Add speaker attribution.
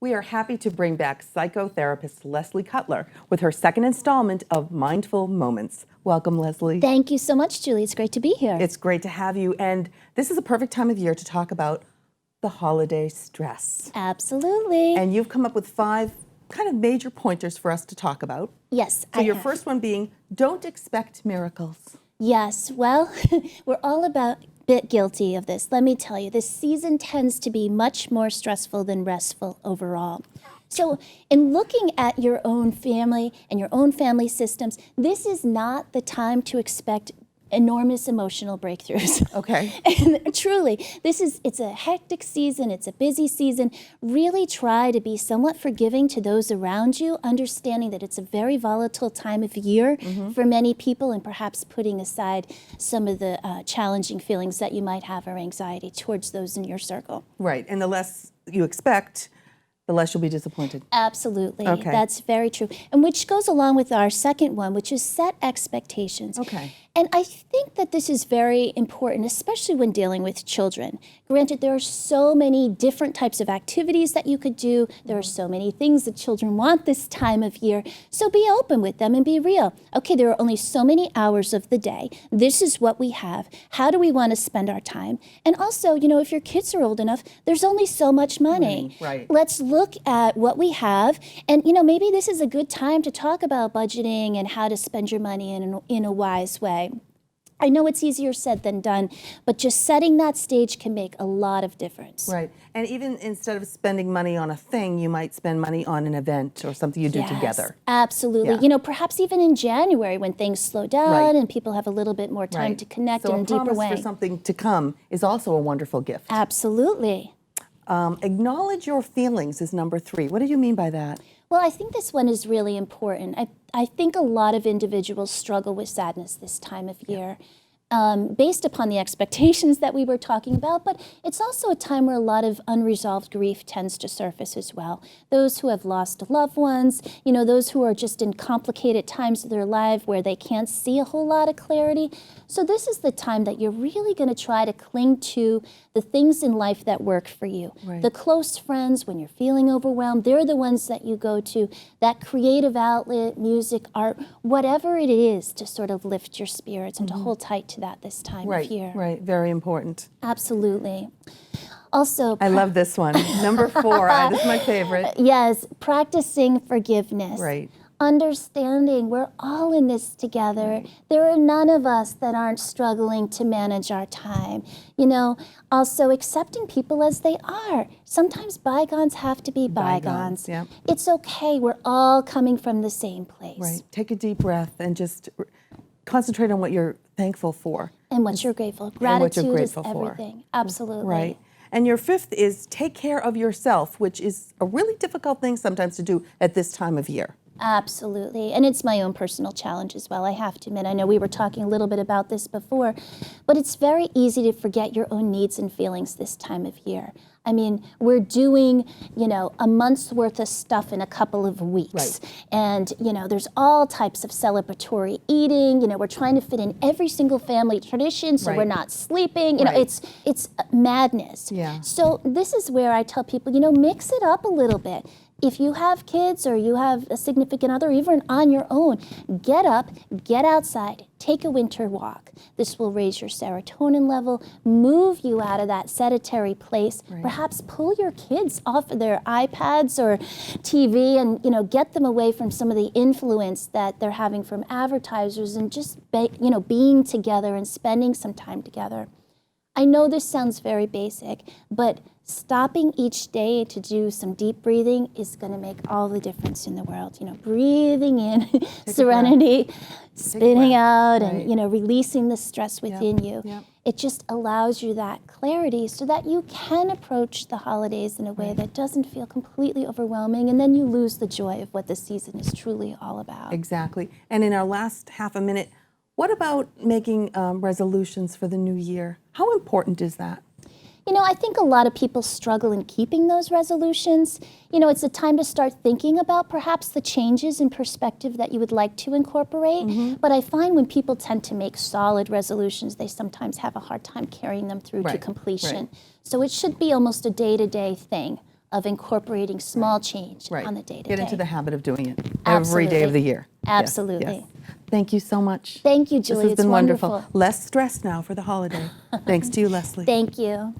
Speaker 1: We are happy to bring back psychotherapist Leslie Cutler with her second installment of Mindful Moments. Welcome, Leslie.
Speaker 2: Thank you so much, Julie. It's great to be here.
Speaker 1: It's great to have you. And this is a perfect time of year to talk about the holiday stress.
Speaker 2: Absolutely.
Speaker 1: And you've come up with 5 kind of major pointers for us to talk about.
Speaker 2: Yes,
Speaker 1: So your first one being, don't expect miracles.
Speaker 2: Yes, well, we're all a bit guilty of this. Let me tell you, this season tends to be much more stressful than restful overall. So in looking at your own family and your own family systems, this is not the time to expect enormous emotional breakthroughs.
Speaker 1: Okay.
Speaker 2: And truly, it's a hectic season, it's a busy season. Really try to be somewhat forgiving to those around you, understanding that it's a very volatile time of year for many people, and perhaps putting aside some of the challenging feelings that you might have or anxiety towards those in your circle.
Speaker 1: Right. And the less you expect, the less you'll be disappointed.
Speaker 2: Absolutely.
Speaker 1: Okay.
Speaker 2: That's very true. And which goes along with our second one, which is set expectations.
Speaker 1: Okay.
Speaker 2: And I think that this is very important, especially when dealing with children. Granted, there are so many different types of activities that you could do. There are so many things that children want this time of year. So be open with them and be real. Okay, there are only so many hours of the day. This is what we have. How do we want to spend our time? And also, if your kids are old enough, there's only so much money.
Speaker 1: Right.
Speaker 2: Let's look at what we have. And, maybe this is a good time to talk about budgeting and how to spend your money in a wise way. I know it's easier said than done, but just setting that stage can make a lot of difference.
Speaker 1: Right. And even instead of spending money on a thing, you might spend money on an event or something you do together.
Speaker 2: Absolutely.
Speaker 1: Yeah.
Speaker 2: Perhaps even in January when things slow down and people have a little bit more time to connect in a deeper way.
Speaker 1: So a promise for something to come is also a wonderful gift.
Speaker 2: Absolutely.
Speaker 1: Acknowledge your feelings is number 3. What do you mean by that?
Speaker 2: Well, I think this one is really important. I think a lot of individuals struggle with sadness this time of year. Based upon the expectations that we were talking about, but it's also a time where a lot of unresolved grief tends to surface as well. Those who have lost loved ones, those who are just in complicated times of their life where they can't see a whole lot of clarity. So this is the time that you're really going to try to cling to the things in life that work for you.
Speaker 1: Right.
Speaker 2: The close friends, when you're feeling overwhelmed, they're the ones that you go to. That creative outlet, music, art, whatever it is to sort of lift your spirits and to hold tight to that this time of year.
Speaker 1: Right, very important.
Speaker 2: Absolutely. Also,
Speaker 1: I love this one. Number 4, this is my favorite.
Speaker 2: Yes, practicing forgiveness.
Speaker 1: Right.
Speaker 2: Understanding we're all in this together. There are none of us that aren't struggling to manage our time. Also accepting people as they are. Sometimes bygones have to be bygones.
Speaker 1: Yeah.
Speaker 2: It's okay. We're all coming from the same place.
Speaker 1: Right. Take a deep breath and just concentrate on what you're thankful for.
Speaker 2: And what you're grateful. Gratitude is everything. Absolutely.
Speaker 1: Right. And your 5th is take care of yourself, which is a really difficult thing sometimes to do at this time of year.
Speaker 2: Absolutely. And it's my own personal challenge as well, I have to admit. I know we were talking a little bit about this before, but it's very easy to forget your own needs and feelings this time of year. I mean, we're doing, a month's worth of stuff in a couple of weeks.
Speaker 1: Right.
Speaker 2: And, there's all types of celebratory eating. We're trying to fit in every single family tradition so we're not sleeping. It's madness.
Speaker 1: Yeah.
Speaker 2: So this is where I tell people, mix it up a little bit. If you have kids or you have a significant other, even on your own, get up, get outside, take a winter walk. This will raise your serotonin level, move you out of that sedentary place, perhaps pull your kids off of their iPads or TV and, get them away from some of the influence that they're having from advertisers and just, being together and spending some time together. I know this sounds very basic, but stopping each day to do some deep breathing is going to make all the difference in the world. Breathing in serenity, spitting out, and releasing the stress within you.
Speaker 1: Yep.
Speaker 2: It just allows you that clarity so that you can approach the holidays in a way that doesn't feel completely overwhelming, and then you lose the joy of what the season is truly all about.
Speaker 1: Exactly. And in our last half a minute, what about making resolutions for the new year? How important is that?
Speaker 2: I think a lot of people struggle in keeping those resolutions. It's a time to start thinking about perhaps the changes in perspective that you would like to incorporate. But I find when people tend to make solid resolutions, they sometimes have a hard time carrying them through to completion. So it should be almost a day-to-day thing. of incorporating small change
Speaker 1: Right.
Speaker 2: on the day-to-day.
Speaker 1: Get into the habit of doing it every day of the year. Yes,
Speaker 2: Absolutely.
Speaker 1: yes. Thank you so much.
Speaker 2: Thank you, Julie.
Speaker 1: This has
Speaker 2: It's
Speaker 1: been
Speaker 2: wonderful.
Speaker 1: wonderful. Less stress now for the holiday. Thanks to you, Leslie.
Speaker 2: Thank you.